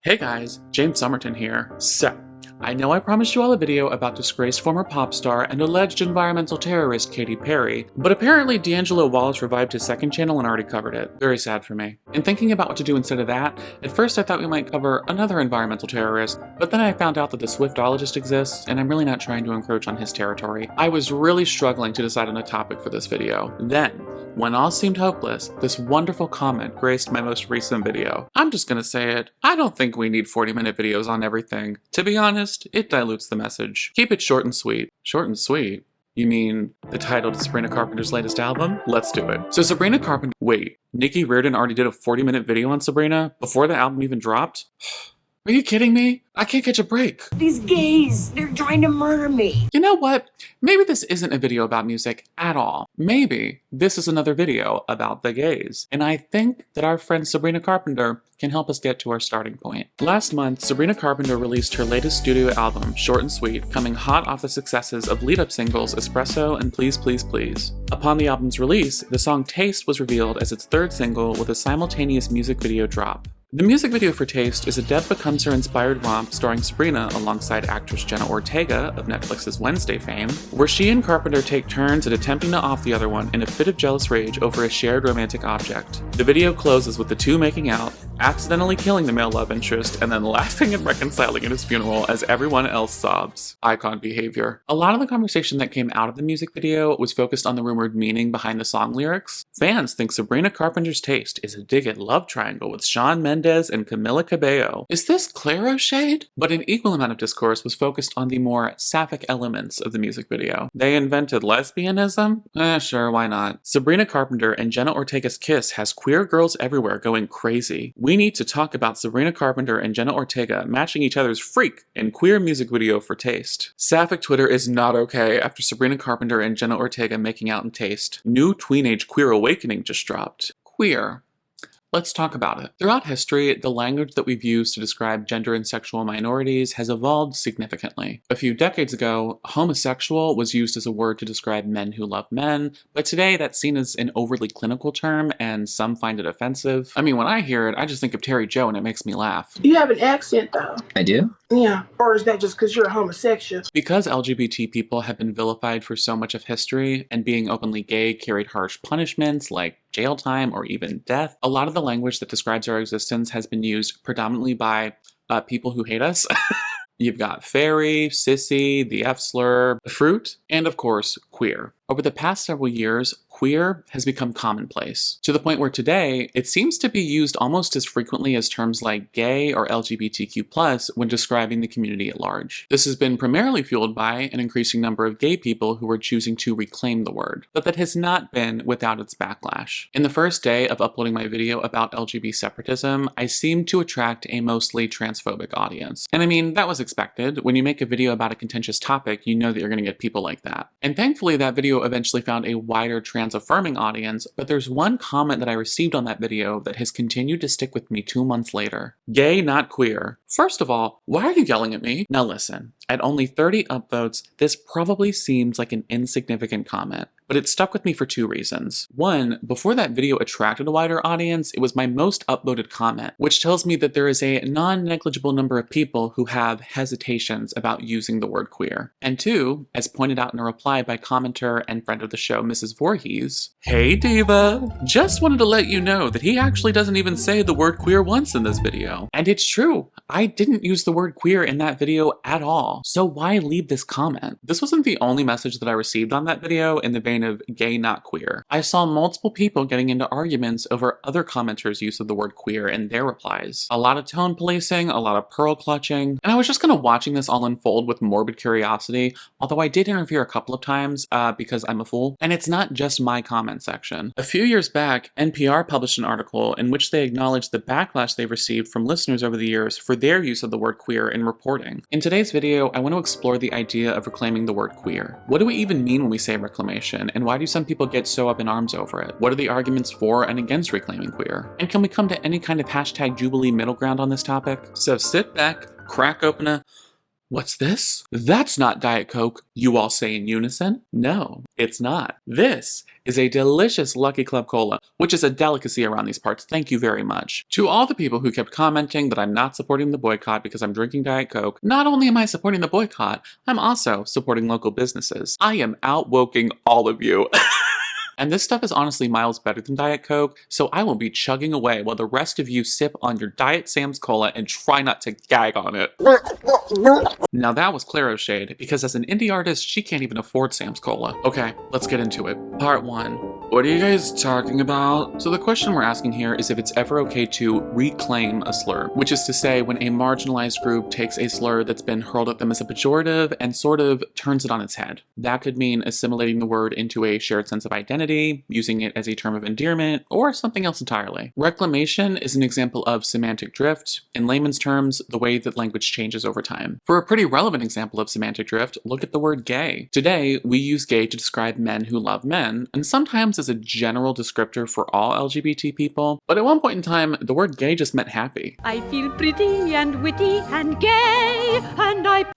Hey guys, James Somerton here. So, I know I promised you all a video about disgraced former pop star and alleged environmental terrorist Katy Perry, but apparently D'Angelo Wallace revived his second channel and already covered it. Very sad for me. In thinking about what to do instead of that, at first I thought we might cover another environmental terrorist, but then I found out that the Swiftologist exists, and I'm really not trying to encroach on his territory. I was really struggling to decide on a topic for this video. Then, when all seemed hopeless, this wonderful comment graced my most recent video. I'm just gonna say it, I don't think we need 40-minute videos on everything. To be honest, it dilutes the message. Keep it short and sweet. Short and sweet? You mean the title to Sabrina Carpenter's latest album? Let's do it. So Sabrina Carpenter— wait, Nikki Reardon already did a 40-minute video on Sabrina before the album even dropped? Are you kidding me? I can't catch a break. These gays, they're trying to murder me. You know what? Maybe this isn't a video about music at all. Maybe this is another video about the gays. And I think that our friend Sabrina Carpenter can help us get to our starting point. Last month, Sabrina Carpenter released her latest studio album, Short and Sweet, coming hot off the successes of lead-up singles Espresso and Please Please Please. Upon the album's release, the song Taste was revealed as its third single with a simultaneous music video drop. The music video for Taste is a Death Becomes Her inspired romp starring Sabrina alongside actress Jenna Ortega of Netflix's Wednesday fame, where she and Carpenter take turns at attempting to off the other one in a fit of jealous rage over a shared romantic object. The video closes with the two making out, accidentally killing the male love interest, and then laughing and reconciling at his funeral as everyone else sobs. Icon behavior. A lot of the conversation that came out of the music video was focused on the rumored meaning behind the song lyrics. Fans think Sabrina Carpenter's Taste is a dig at love triangle with Shawn Mendes and Camila Cabello. Is this Claro shade? But an equal amount of discourse was focused on the more sapphic elements of the music video. They invented lesbianism? Sure, why not? Sabrina Carpenter and Jenna Ortega's kiss has queer girls everywhere going crazy. We need to talk about Sabrina Carpenter and Jenna Ortega matching each other's freak in queer music video for Taste. Sapphic Twitter is not okay after Sabrina Carpenter and Jenna Ortega making out in Taste. New tweenage queer awakening just dropped. Queer. Let's talk about it. Throughout history, the language that we've used to describe gender and sexual minorities has evolved significantly. A few decades ago, homosexual was used as a word to describe men who love men, but today that's seen as an overly clinical term and some find it offensive. I mean, when I hear it, I just think of Terry Joe and it makes me laugh. You have an accent though. I do? Yeah. Or is that just because you're a homosexual? Because LGBT people have been vilified for so much of history, and being openly gay carried harsh punishments like jail time or even death, a lot of the language that describes our existence has been used predominantly by people who hate us. You've got fairy, sissy, the F slur, fruit, and of course, queer. Over the past several years, queer has become commonplace, to the point where today, it seems to be used almost as frequently as terms like gay or LGBTQ+ when describing the community at large. This has been primarily fueled by an increasing number of gay people who are choosing to reclaim the word, but that has not been without its backlash. In the first day of uploading my video about LGBT separatism, I seemed to attract a mostly transphobic audience. And I mean, that was expected. When you make a video about a contentious topic, you know that you're going to get people like that. And thankfully, that video eventually found a wider trans-affirming audience, but there's one comment that I received on that video that has continued to stick with me 2 months later. Gay, not queer. First of all, why are you yelling at me? Now listen, at only 30 upvotes, this probably seems like an insignificant comment, but it stuck with me for 2 reasons. One, before that video attracted a wider audience, it was my most upvoted comment, which tells me that there is a non-negligible number of people who have hesitations about using the word queer. And 2, as pointed out in a reply by commenter and friend of the show, Mrs. Voorhees, "Hey diva, just wanted to let you know that he actually doesn't even say the word queer once in this video." And it's true, I didn't use the word queer in that video at all, so why leave this comment? This wasn't the only message that I received on that video in the vein of gay, not queer. I saw multiple people getting into arguments over other commenters' use of the word queer in their replies. A lot of tone policing, a lot of pearl clutching, and I was just kind of watching this all unfold with morbid curiosity, although I did interfere a couple of times because I'm a fool. And it's not just my comment section. A few years back, NPR published an article in which they acknowledged the backlash they've received from listeners over the years for their use of the word queer in reporting. In today's video, I want to explore the idea of reclaiming the word queer. What do we even mean when we say reclamation, and why do some people get so up in arms over it? What are the arguments for and against reclaiming queer? And can we come to any kind of hashtag Jubilee middle ground on this topic? So sit back, crack open a What's this? That's not Diet Coke, you all say in unison. No, it's not. This is a delicious Lucky Club Cola, which is a delicacy around these parts. Thank you very much. To all the people who kept commenting that I'm not supporting the boycott because I'm drinking Diet Coke, not only am I supporting the boycott, I'm also supporting local businesses. I am outwoking all of you. And this stuff is honestly miles better than Diet Coke, so I will be chugging away while the rest of you sip on your Diet Sam's Cola and try not to gag on it. Now that was Claro's shade, because as an indie artist, she can't even afford Sam's Cola. Okay, let's get into it. Part 1. What are you guys talking about? So the question we're asking here is if it's ever okay to reclaim a slur, which is to say when a marginalized group takes a slur that's been hurled at them as a pejorative and sort of turns it on its head. That could mean assimilating the word into a shared sense of identity, using it as a term of endearment, or something else entirely. Reclamation is an example of semantic drift, in layman's terms, the way that language changes over time. For a pretty relevant example of semantic drift, look at the word gay. Today, we use gay to describe men who love men, and sometimes as a general descriptor for all LGBT people, but at one point in time, the word gay just meant happy. I feel pretty and witty and gay,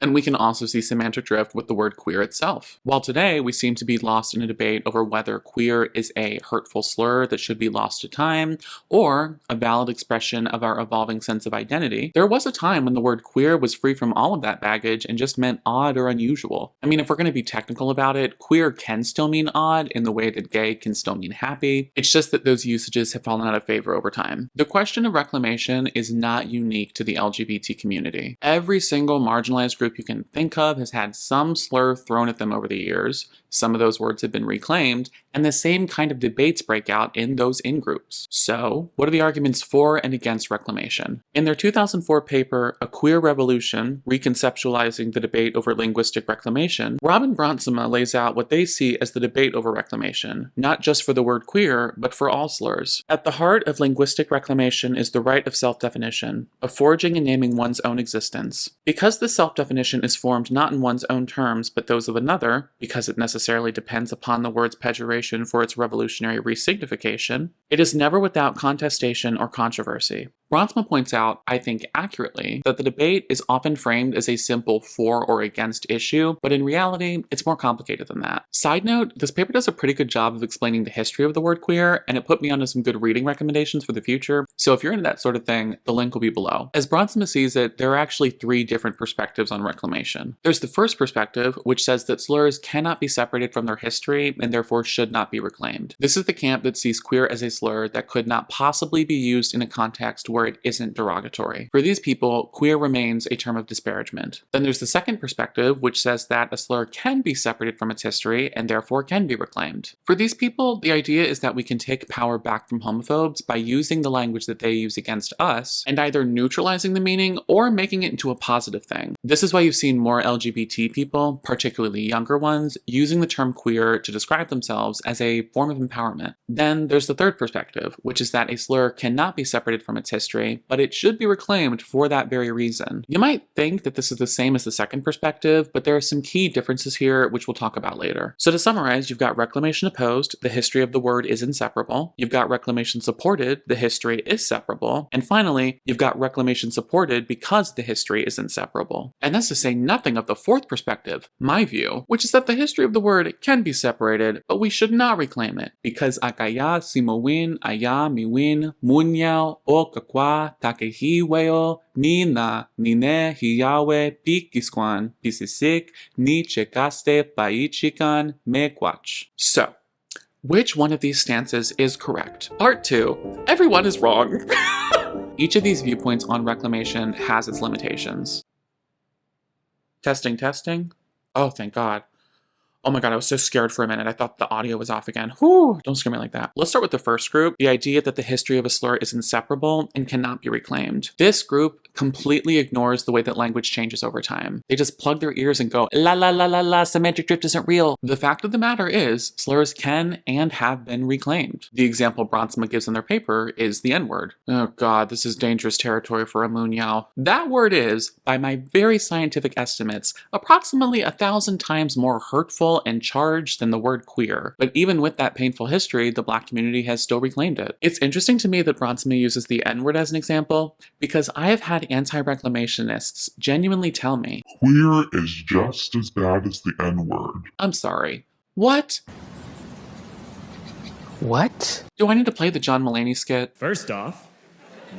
And we can also see semantic drift with the word queer itself. While today, we seem to be lost in a debate over whether queer is a hurtful slur that should be lost to time, or a valid expression of our evolving sense of identity, there was a time when the word queer was free from all of that baggage and just meant odd or unusual. I mean, if we're going to be technical about it, queer can still mean odd in the way that gay can still mean happy. It's just that those usages have fallen out of favor over time. The question of reclamation is not unique to the LGBT community. Every single marginalized group you can think of has had some slur thrown at them over the years. Some of those words have been reclaimed, and the same kind of debates break out in those in-groups. So, what are the arguments for and against reclamation? In their 2004 paper, A Queer Revolution, Reconceptualizing the Debate Over Linguistic Reclamation, Rob and Bronsema lays out what they see as the debate over reclamation, not just for the word queer, but for all slurs. At the heart of linguistic reclamation is the right of self-definition, of forging and naming one's own existence. Because this self-definition is formed not in one's own terms, but those of another, because it necessarily depends upon the word's pejoration for its revolutionary resignification, it is never without contestation or controversy. Bronsma points out, I think accurately, that the debate is often framed as a simple for or against issue, but in reality, it's more complicated than that. Side note, this paper does a pretty good job of explaining the history of the word queer, and it put me onto some good reading recommendations for the future, so if you're into that sort of thing, the link will be below. As Bronsma sees it, there are actually 3 different perspectives on reclamation. There's the first perspective, which says that slurs cannot be separated from their history and therefore should not be reclaimed. This is the camp that sees queer as a slur that could not possibly be used in a context where it isn't derogatory. For these people, queer remains a term of disparagement. Then there's the second perspective, which says that a slur can be separated from its history and therefore can be reclaimed. For these people, the idea is that we can take power back from homophobes by using the language that they use against us and either neutralizing the meaning or making it into a positive thing. This is why you've seen more LGBT people, particularly younger ones, using the term queer to describe themselves as a form of empowerment. Then there's the third perspective, which is that a slur cannot be separated from its history, but it should be reclaimed for that very reason. You might think that this is the same as the second perspective, but there are some key differences here, which we'll talk about later. So to summarize, you've got reclamation opposed, the history of the word is inseparable. You've got reclamation supported, the history is separable. And finally, you've got reclamation supported because the history is inseparable. And that's to say nothing of the fourth perspective, my view, which is that the history of the word can be separated, but we should not reclaim it, because akaya simowin aya miwin munyao o kakwa takehiweo ni na nine hiyawe pikisquan pisisik ni chekaste paichikan mekwach. So, which one of these stances is correct? Part 2. Everyone is wrong. Each of these viewpoints on reclamation has its limitations. Testing, testing. Oh, thank God. Oh my God, I was so scared for a minute. I thought the audio was off again. Whew, don't scare me like that. Let's start with the first group, the idea that the history of a slur is inseparable and cannot be reclaimed. This group completely ignores the way that language changes over time. They just plug their ears and go, la la la la la, semantic drift isn't real. The fact of the matter is, slurs can and have been reclaimed. The example Bronsma gives in their paper is the N-word. Oh God, this is dangerous territory for a munyao. That word is, by my very scientific estimates, approximately 1,000 times more hurtful painful and charged than the word queer. But even with that painful history, the Black community has still reclaimed it. It's interesting to me that Bronsma uses the N-word as an example, because I have had anti-reclamationists genuinely tell me, Queer is just as bad as the N-word. I'm sorry, what? What? Do I need to play the John Mulaney skit? First off,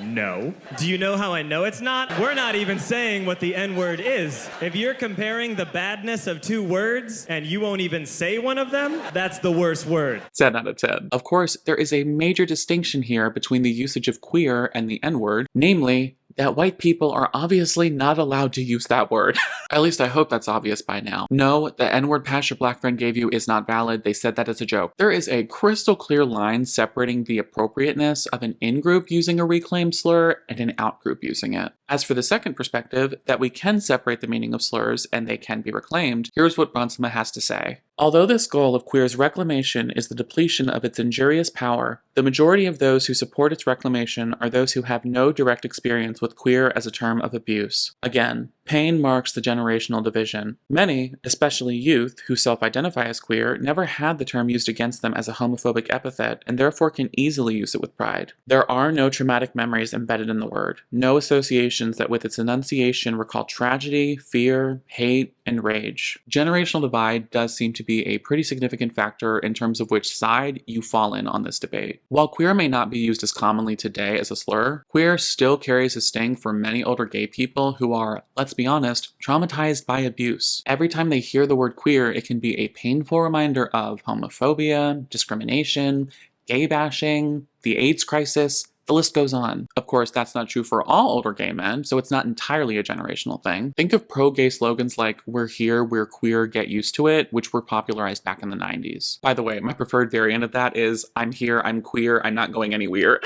no. Do you know how I know it's not? We're not even saying what the N-word is. If you're comparing the badness of two words and you won't even say one of them, that's the worst word. 10 out of 10. Of course, there is a major distinction here between the usage of queer and the N-word, namely, that white people are obviously not allowed to use that word. At least I hope that's obvious by now. No, the N-word pass your black friend gave you is not valid. They said that as a joke. There is a crystal clear line separating the appropriateness of an in-group using a reclaimed slur and an out-group using it. As for the second perspective, that we can separate the meaning of slurs and they can be reclaimed, here's what Bronsma has to say. Although this goal of queer's reclamation is the depletion of its injurious power, the majority of those who support its reclamation are those who have no direct experience with queer as a term of abuse. Again, pain marks the generational division. Many, especially youth, who self-identify as queer, never had the term used against them as a homophobic epithet and therefore can easily use it with pride. There are no traumatic memories embedded in the word, no associations that with its enunciation recall tragedy, fear, hate, and rage. Generational divide does seem to be a pretty significant factor in terms of which side you fall in on this debate. While queer may not be used as commonly today as a slur, queer still carries a sting for many older gay people who are, let's be honest, traumatized by abuse. Every time they hear the word queer, it can be a painful reminder of homophobia, discrimination, gay bashing, the AIDS crisis. The list goes on. Of course, that's not true for all older gay men, so it's not entirely a generational thing. Think of pro-gay slogans like, "We're here, we're queer, get used to it," which were popularized back in the 90s. By the way, my preferred variant of that is, "I'm here, I'm queer, I'm not going anywhere."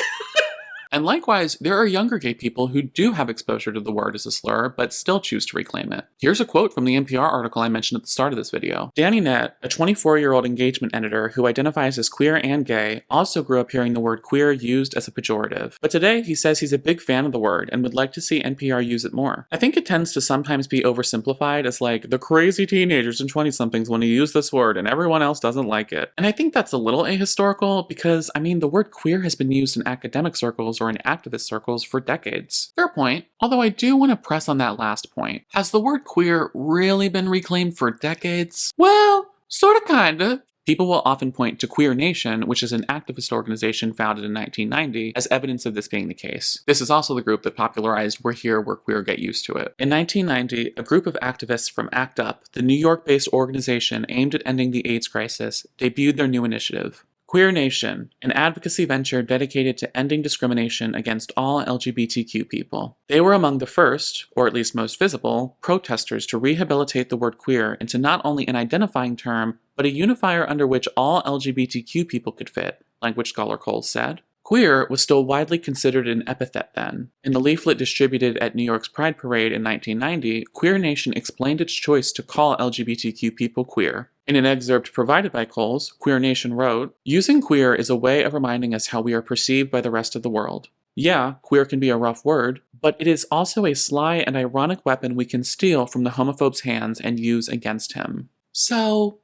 And likewise, there are younger gay people who do have exposure to the word as a slur, but still choose to reclaim it. Here's a quote from the NPR article I mentioned at the start of this video. Danny Nett, a 24-year-old engagement editor who identifies as queer and gay, also grew up hearing the word queer used as a pejorative. But today, he says he's a big fan of the word and would like to see NPR use it more. I think it tends to sometimes be oversimplified as like, the crazy teenagers and 20-somethings want to use this word and everyone else doesn't like it. And I think that's a little ahistorical because, I mean, the word queer has been used in academic circles or in activist circles for decades. Fair point, although I do want to press on that last point. Has the word queer really been reclaimed for decades? Well, sorta kinda. People will often point to Queer Nation, which is an activist organization founded in 1990, as evidence of this being the case. This is also the group that popularized "We're here, we're queer, get used to it." In 1990, a group of activists from ACT UP, the New York-based organization aimed at ending the AIDS crisis, debuted their new initiative. Queer Nation, an advocacy venture dedicated to ending discrimination against all LGBTQ people. They were among the first, or at least most visible, protesters to rehabilitate the word queer into not only an identifying term, but a unifier under which all LGBTQ people could fit, language scholar Cole said. Queer was still widely considered an epithet then. In the leaflet distributed at New York's Pride Parade in 1990, Queer Nation explained its choice to call LGBTQ people queer. In an excerpt provided by Coles, Queer Nation wrote, "Using queer is a way of reminding us how we are perceived by the rest of the world. Yeah, queer can be a rough word, but it is also a sly and ironic weapon we can steal from the homophobe's hands and use against him." So,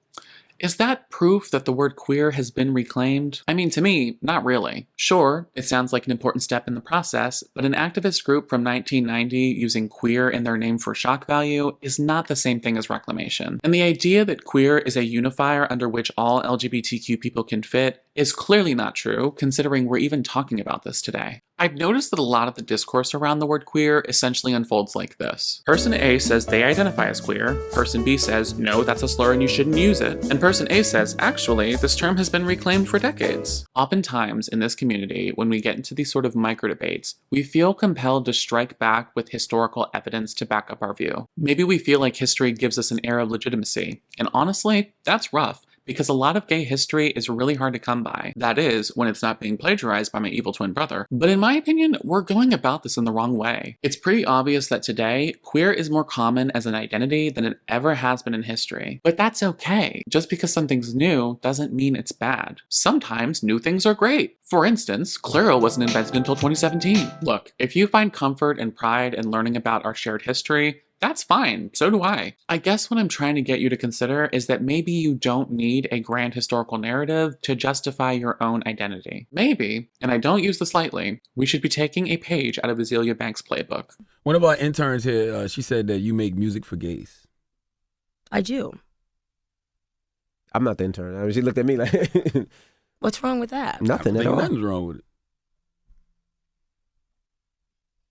is that proof that the word queer has been reclaimed? I mean, to me, not really. Sure, it sounds like an important step in the process, but an activist group from 1990 using queer in their name for shock value is not the same thing as reclamation. And the idea that queer is a unifier under which all LGBTQ people can fit is clearly not true, considering we're even talking about this today. I've noticed that a lot of the discourse around the word queer essentially unfolds like this. Person A says they identify as queer, person B says, no, that's a slur and you shouldn't use it, and person A says, actually, this term has been reclaimed for decades. Oftentimes, in this community, when we get into these sort of micro-debates, we feel compelled to strike back with historical evidence to back up our view. Maybe we feel like history gives us an air of legitimacy, and honestly, that's rough. Because a lot of gay history is really hard to come by. That is, when it's not being plagiarized by my evil twin brother. But in my opinion, we're going about this in the wrong way. It's pretty obvious that today, queer is more common as an identity than it ever has been in history. But that's okay. Just because something's new doesn't mean it's bad. Sometimes new things are great. For instance, Claro wasn't invented until 2017. Look, if you find comfort and pride in learning about our shared history, That's fine. So do I. I guess what I'm trying to get you to consider is that maybe you don't need a grand historical narrative to justify your own identity. Maybe, and I don't use this lightly, we should be taking a page out of Azealia Banks' playbook. One of our interns here, she said that you make music for gays. I do. I'm not the intern. I mean, she looked at me like, What's wrong with that? nothing at all. Nothing's wrong with it.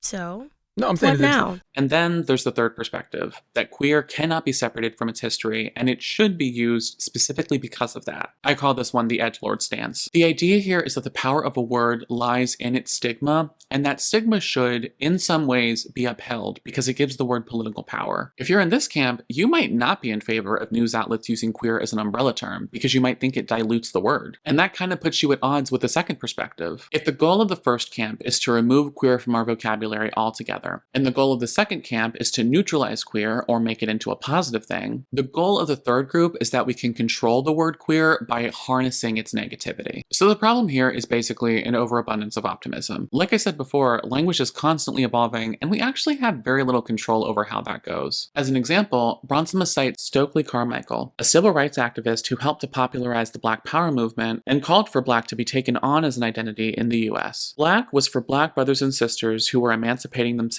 So, No, I'm saying what now? And then there's the third perspective, that queer cannot be separated from its history, and it should be used specifically because of that. I call this one the edgelord stance. The idea here is that the power of a word lies in its stigma, and that stigma should, in some ways, be upheld because it gives the word political power. If you're in this camp, you might not be in favor of news outlets using queer as an umbrella term because you might think it dilutes the word. And that kind of puts you at odds with the second perspective. If the goal of the first camp is to remove queer from our vocabulary altogether, and the goal of the second camp is to neutralize queer or make it into a positive thing, the goal of the third group is that we can control the word queer by harnessing its negativity. So the problem here is basically an overabundance of optimism. Like I said before, language is constantly evolving, and we actually have very little control over how that goes. As an example, Bronson must cite Stokely Carmichael, a civil rights activist who helped to popularize the Black Power movement and called for Black to be taken on as an identity in the US. Black was for Black brothers and sisters who were emancipating themselves.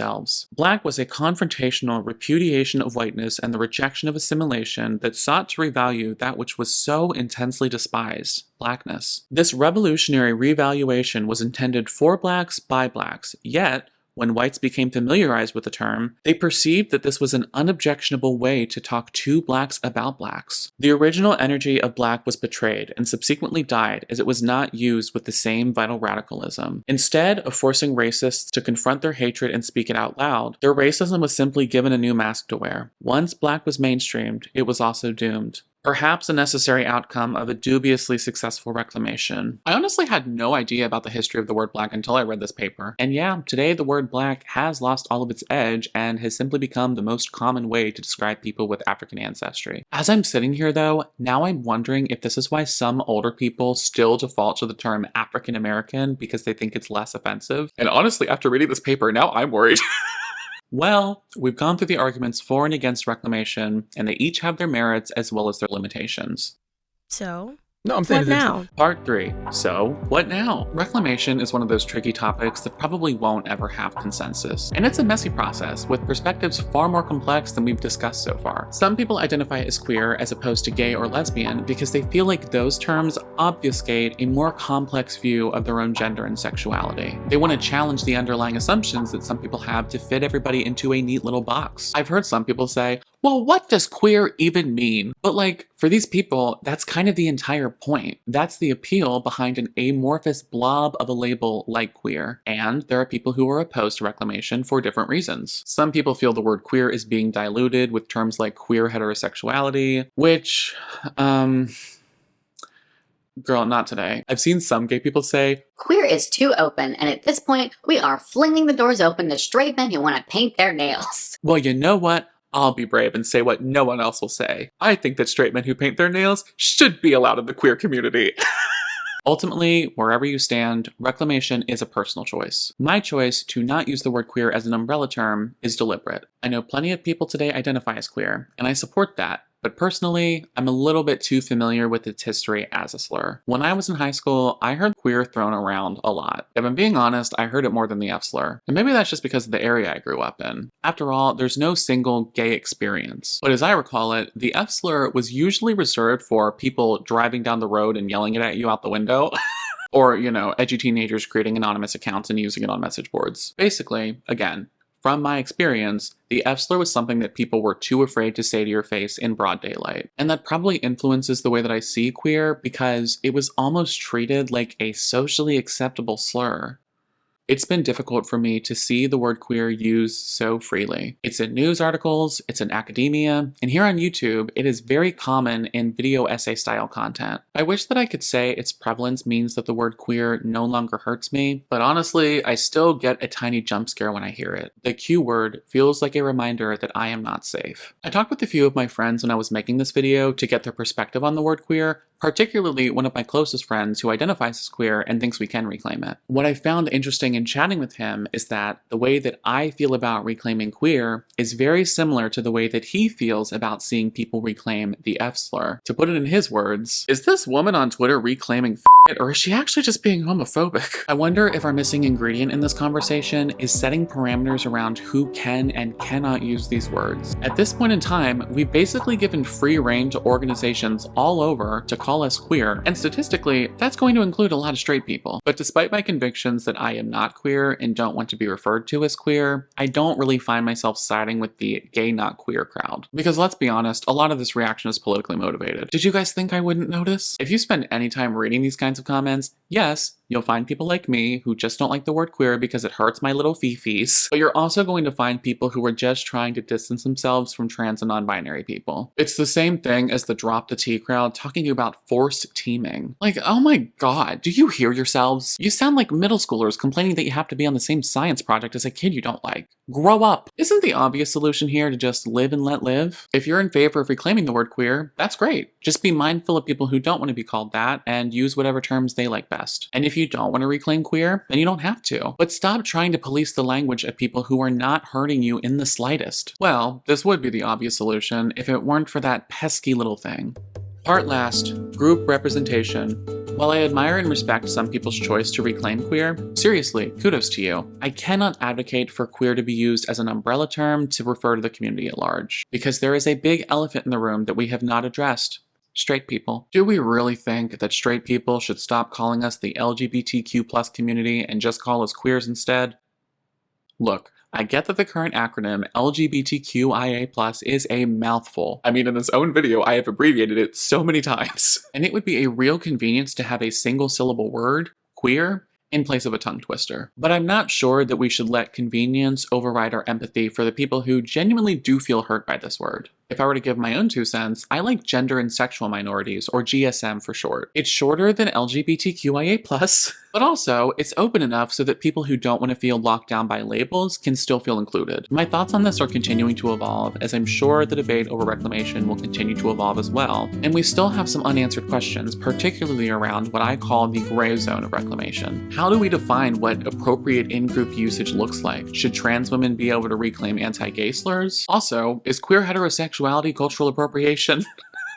Black was a confrontational repudiation of whiteness and the rejection of assimilation that sought to revalue that which was so intensely despised, Blackness. This revolutionary revaluation was intended for Blacks by Blacks, yet, when whites became familiarized with the term, they perceived that this was an unobjectionable way to talk to Blacks about Blacks. The original energy of Black was betrayed and subsequently died as it was not used with the same vital radicalism. Instead of forcing racists to confront their hatred and speak it out loud, their racism was simply given a new mask to wear. Once Black was mainstreamed, it was also doomed. Perhaps a necessary outcome of a dubiously successful reclamation. I honestly had no idea about the history of the word Black until I read this paper. And yeah, today the word Black has lost all of its edge and has simply become the most common way to describe people with African ancestry. As I'm sitting here though, now I'm wondering if this is why some older people still default to the term African American because they think it's less offensive. And honestly, after reading this paper, now I'm worried. Well, we've gone through the arguments for and against reclamation, and they each have their merits as well as their limitations. So, No, I'm saying what now? Part 3. So, what now? Reclamation is one of those tricky topics that probably won't ever have consensus. And it's a messy process, with perspectives far more complex than we've discussed so far. Some people identify as queer as opposed to gay or lesbian because they feel like those terms obfuscate a more complex view of their own gender and sexuality. They want to challenge the underlying assumptions that some people have to fit everybody into a neat little box. I've heard some people say, well, what does queer even mean? But like, for these people, that's kind of the entire point. That's the appeal behind an amorphous blob of a label like queer. And there are people who are opposed to reclamation for different reasons. Some people feel the word queer is being diluted with terms like queer heterosexuality, which, girl, not today. I've seen some gay people say, queer is too open, and at this point, we are flinging the doors open to straight men who want to paint their nails. well, you know what? I'll be brave and say what no one else will say. I think that straight men who paint their nails should be allowed in the queer community. Ultimately, wherever you stand, reclamation is a personal choice. My choice to not use the word queer as an umbrella term is deliberate. I know plenty of people today identify as queer, and I support that. But personally, I'm a little bit too familiar with its history as a slur. When I was in high school, I heard queer thrown around a lot. If I'm being honest, I heard it more than the F slur. And maybe that's just because of the area I grew up in. After all, there's no single gay experience. But as I recall it, the F slur was usually reserved for people driving down the road and yelling it at you out the window. Or, you know, edgy teenagers creating anonymous accounts and using it on message boards. Basically, again, from my experience, the F slur was something that people were too afraid to say to your face in broad daylight. And that probably influences the way that I see queer because it was almost treated like a socially acceptable slur. It's been difficult for me to see the word queer used so freely. It's in news articles, it's in academia, and here on YouTube, it is very common in video essay style content. I wish that I could say its prevalence means that the word queer no longer hurts me, but honestly, I still get a tiny jump scare when I hear it. The Q word feels like a reminder that I am not safe. I talked with a few of my friends when I was making this video to get their perspective on the word queer, particularly one of my closest friends who identifies as queer and thinks we can reclaim it. What I found interesting noticing in chatting with him is that the way that I feel about reclaiming queer is very similar to the way that he feels about seeing people reclaim the F slur. To put it in his words, is this woman on Twitter reclaiming f***, or is she actually just being homophobic? I wonder if our missing ingredient in this conversation is setting parameters around who can and cannot use these words. At this point in time, we've basically given free rein to organizations all over to call us queer, and statistically, that's going to include a lot of straight people. But despite my convictions that I am not queer and don't want to be referred to as queer, I don't really find myself siding with the gay not queer crowd. Because let's be honest, a lot of this reaction is politically motivated. Did you guys think I wouldn't notice? If you spend any time reading these kinds of comments, yes, you'll find people like me who just don't like the word queer because it hurts my little fifis. But you're also going to find people who are just trying to distance themselves from trans and non-binary people. It's the same thing as the drop the T crowd talking about forced teaming. Like, oh my god, do you hear yourselves? You sound like middle schoolers complaining that you have to be on the same science project as a kid you don't like. Grow up. Isn't the obvious solution here to just live and let live? If you're in favor of reclaiming the word queer, that's great. Just be mindful of people who don't want to be called that and use whatever terms they like best. And if you don't want to reclaim queer, then you don't have to. But stop trying to police the language of people who are not hurting you in the slightest. Well, this would be the obvious solution if it weren't for that pesky little thing. Part last, group representation. While I admire and respect some people's choice to reclaim queer, seriously, kudos to you. I cannot advocate for queer to be used as an umbrella term to refer to the community at large, because there is a big elephant in the room that we have not addressed. Straight people. Do we really think that straight people should stop calling us the LGBTQ+ community and just call us queers instead? Look, I get that the current acronym LGBTQIA+ is a mouthful. I mean, in this own video, I have abbreviated it so many times. And it would be a real convenience to have a single syllable word, queer, in place of a tongue twister. But I'm not sure that we should let convenience override our empathy for the people who genuinely do feel hurt by this word. If I were to give my own 2 cents, I like gender and sexual minorities, or GSM for short. It's shorter than LGBTQIA+, but also it's open enough so that people who don't want to feel locked down by labels can still feel included. My thoughts on this are continuing to evolve, as I'm sure the debate over reclamation will continue to evolve as well, and we still have some unanswered questions, particularly around what I call the gray zone of reclamation. How do we define what appropriate in-group usage looks like? Should trans women be able to reclaim anti-gay slurs? Also, is queer heterosexuality cultural appropriation?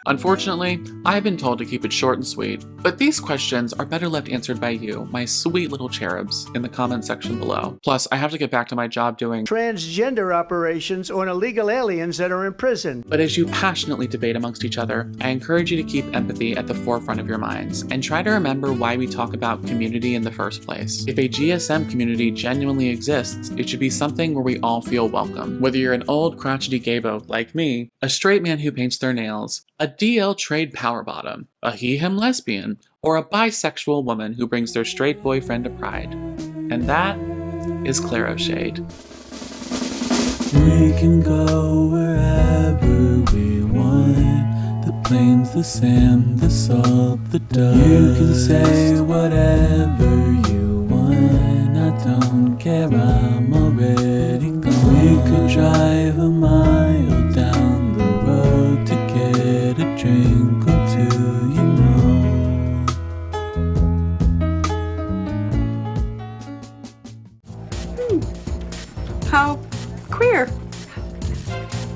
Unfortunately, I've been told to keep it short and sweet, but these questions are better left answered by you, my sweet little cherubs, in the comment section below. Plus, I have to get back to my job doing transgender operations on illegal aliens that are in prison. But as you passionately debate amongst each other, I encourage you to keep empathy at the forefront of your minds, and try to remember why we talk about community in the first place. If a GSM community genuinely exists, it should be something where we all feel welcome. Whether you're an old crotchety gaybo like me, a straight man who paints their nails, a DL trade power bottom, a he-him lesbian, or a bisexual woman who brings their straight boyfriend to Pride. And that is Claro Shade. We can go wherever we want. The plains, the sand, the salt, the dust. You can say whatever you want. I don't care, I'm already gone. We could drive a mile down the road to get a drink or two, you know. How queer.